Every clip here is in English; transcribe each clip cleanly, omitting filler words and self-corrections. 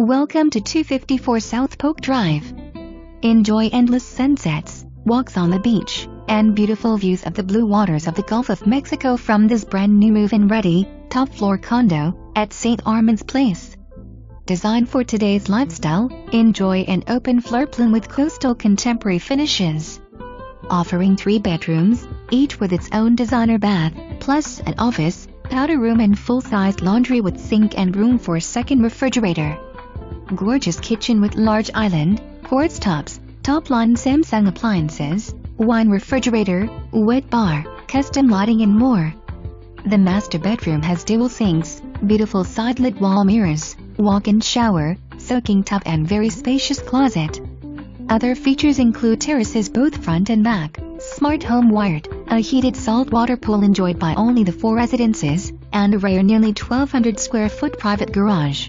Welcome to 254 South Polk Drive. Enjoy endless sunsets, walks on the beach, and beautiful views of the blue waters of the Gulf of Mexico from this brand new move-in ready, top-floor condo at St. Armands Place. Designed for today's lifestyle, enjoy an open floor plan with coastal contemporary finishes. Offering 3 bedrooms, each with its own designer bath, plus an office, powder room and full-sized laundry with sink and room for a second refrigerator. Gorgeous kitchen with large island, quartz tops, top-line Samsung appliances, wine refrigerator, wet bar, custom lighting and more. The master bedroom has dual sinks, beautiful side-lit wall mirrors, walk-in shower, soaking tub and very spacious closet. Other features include terraces both front and back, smart home wired, a heated saltwater pool enjoyed by only the 4 residences, and a rare nearly 1,200 square foot private garage.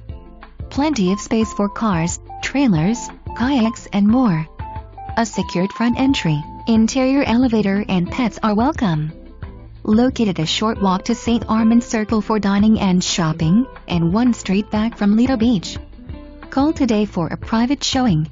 Plenty of space for cars, trailers, kayaks and more. A secured front entry, interior elevator and pets are welcome. Located a short walk to St. Armands Circle for dining and shopping, and 1 street back from Lido Beach. Call today for a private showing.